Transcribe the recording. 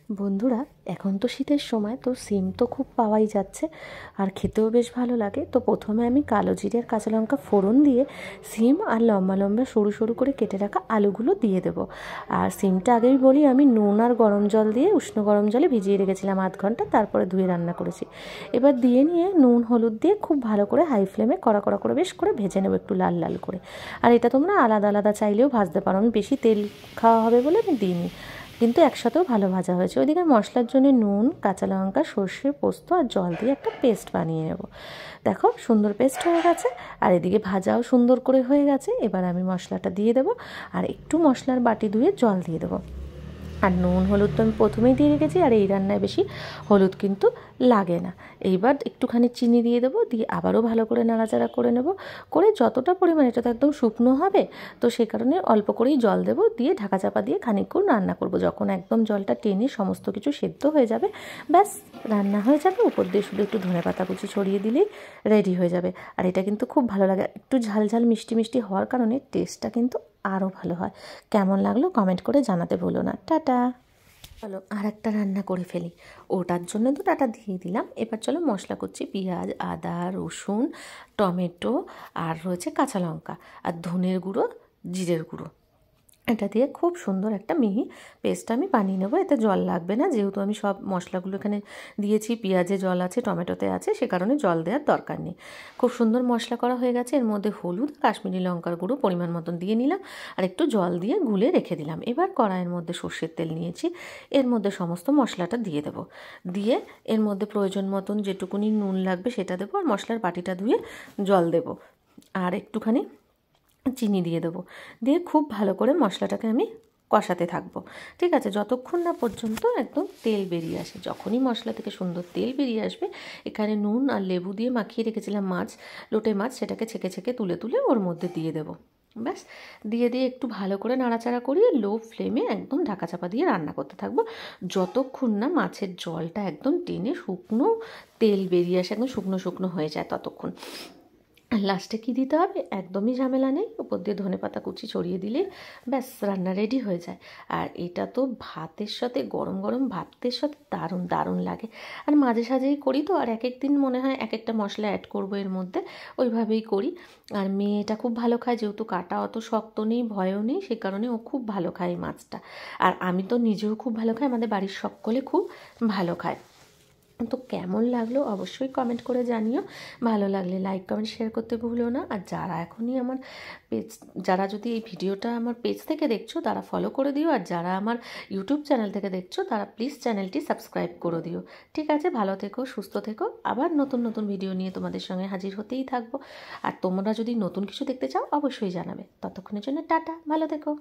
বন্ধুরা, এখন তো শীতের সময়, তো সিম তো খুব পাওয়াই যাচ্ছে আর খেতেও বেশ ভালো লাগে। তো প্রথমে আমি কালো জিরে আর কাঁচা লঙ্কা ফোড়ন দিয়ে সিম আর লম্বা লম্বা সরু সরু করে কেটে রাখা আলুগুলো দিয়ে দেবো। আর সিমটা আগেই বলি, আমি নুন আর গরম জল দিয়ে উষ্ণ গরম জলে ভিজিয়ে রেখেছিলাম আধ ঘন্টা, তারপরে ধুয়ে রান্না করেছি। এবার দিয়ে নিয়ে নুন হলুদ দিয়ে খুব ভালো করে হাই ফ্লেমে কড়া কড়া করে বেশ করে ভেজে নেবো, একটু লাল লাল করে। আর এটা তোমরা আলাদা আলাদা চাইলেও ভাজতে পারো, আমি বেশি তেল খাওয়া হবে বলে আমি দিইনি, কিন্তু একসাথেও ভালো ভাজা হয়েছে। ওইদিকে মশলার জন্য নুন, কাঁচা লঙ্কা, সর্ষে, পোস্ত আর জল দিয়ে একটা পেস্ট বানিয়ে নেব। দেখো সুন্দর পেস্ট হয়ে গেছে, আর এদিকে ভাজাও সুন্দর করে হয়ে গেছে। এবার আমি মশলাটা দিয়ে দেবো আর একটু মশলার বাটি ধুয়ে জল দিয়ে দেবো। আর নুন হলুদ তো আমি প্রথমেই দিয়ে রেখেছি, আর এই রান্নায় বেশি হলুদ কিন্তু লাগে না। এইবার একটুখানি চিনি দিয়ে দেবো, দিয়ে আবারও ভালো করে নাড়াচাড়া করে নেব। করে যতটা পরিমাণ, এটা তো একদম শুকনো হবে, তো সেই কারণে অল্প করেই জল দেবো, দিয়ে ঢাকা চাপা দিয়ে খানিকক্ষণ রান্না করব। যখন একদম জলটা টেনে সমস্ত কিছু সেদ্ধ হয়ে যাবে, ব্যাস রান্না হয়ে যাবে। উপর দিয়ে শুধু একটু ধনেপাতা কুচি ছড়িয়ে দিলেই রেডি হয়ে যাবে। আর এটা কিন্তু খুব ভালো লাগে, একটু ঝাল ঝাল মিষ্টি মিষ্টি হওয়ার কারণে টেস্টটা কিন্তু আরও ভালো হয়। কেমন লাগলো কমেন্ট করে জানাতে ভুলো না। টাটা। চলো আর একটা রান্না করে ফেলি, ওটার জন্য তো ডাটা দিয়ে দিলাম। এবার চলো মশলা করছি। পেঁয়াজ, আদা, রসুন, টমেটো, আর রয়েছে কাঁচা লঙ্কা, আর ধনের গুঁড়ো, জিরের গুঁড়ো, এটা দিয়ে খুব সুন্দর একটা মিহি পেস্ট আমি বানিয়ে নেবো। এতে জল লাগবে না, যেহেতু আমি সব মশলাগুলো এখানে দিয়েছি। পেঁয়াজে জল আছে, টমেটোতে আছে, সে কারণে জল দেওয়ার দরকার নেই। খুব সুন্দর মশলা করা হয়ে গেছে। এর মধ্যে হলুদ, কাশ্মীরি লঙ্কার গুঁড়ো পরিমাণ মতন দিয়ে নিলাম, আর একটু জল দিয়ে গুলে রেখে দিলাম। এবার কড়াইয়ের মধ্যে সর্ষের তেল নিয়েছি, এর মধ্যে সমস্ত মশলাটা দিয়ে দেবো। দিয়ে এর মধ্যে প্রয়োজন মতন যেটুকুনি নুন লাগবে সেটা দেবো, আর মশলার বাটিটা ধুয়ে জল দেবো, আর একটুখানি চিনি দিয়ে দেবো। দিয়ে খুব ভালো করে মশলাটাকে আমি কষাতে থাকবো। ঠিক আছে, যতক্ষণ না পর্যন্ত একদম তেল বেরিয়ে আসে। যখনই মশলা থেকে সুন্দর তেল বেরিয়ে আসবে, এখানে নুন আর লেবু দিয়ে মাখিয়ে রেখেছিলাম মাছ, লোটে মাছ, সেটাকে ছেঁকে ছেঁকে তুলে তুলে ওর মধ্যে দিয়ে দেবো। ব্যাস, দিয়ে দিয়ে একটু ভালো করে নাড়াচাড়া করিয়ে লো ফ্লেমে একদম ঢাকা চাপা দিয়ে রান্না করতে থাকবো, যতক্ষণ না মাছের জলটা একদম টেনে শুকনো তেল বেরিয়ে আসে, একদম শুকনো শুকনো হয়ে যায় ততক্ষণ। লাস্টে কী দিতে হবে, একদমই ঝামেলা নেই, উপর দিয়ে ধনেপাতা কুচি ছড়িয়ে দিলে ব্যাস রান্না রেডি হয়ে যায়। আর এটা তো ভাতের সাথে, গরম গরম ভাতের সাথে দারুণ দারুণ লাগে। আর মাঝে সাঝেই করি তো, আর এক এক দিন মনে হয় এক একটা মশলা অ্যাড করবো এর মধ্যে, ওইভাবেই করি। আর মেয়ে এটা খুব ভালো খায়, যেহেতু কাটা অত শক্ত নেই, ভয়ও নেই, সে কারণে ও খুব ভালো খায় এই মাছটা। আর আমি তো নিজেও খুব ভালো খাই, আমাদের বাড়ির সকলে খুব ভালো খায়। তো কেমন লাগলো অবশ্যই কমেন্ট করে জানিও। ভালো লাগলে লাইক, কমেন্ট, শেয়ার করতে ভুলো না। আর যারা এখনই আমার পেজ, যারা যদি এই ভিডিওটা আমার পেজ থেকে দেখছো তারা ফলো করে দিও, আর যারা আমার ইউটিউব চ্যানেল থেকে দেখছো তারা প্লিজ চ্যানেলটি সাবস্ক্রাইব করে দিও। ঠিক আছে, ভালো থেকো, সুস্থ থেকো। আবার নতুন নতুন ভিডিও নিয়ে তোমাদের সঙ্গে হাজির হতেই থাকবো। আর তোমরা যদি নতুন কিছু দেখতে চাও অবশ্যই জানাবে। ততক্ষণের জন্য টাটা, ভালো থেকো।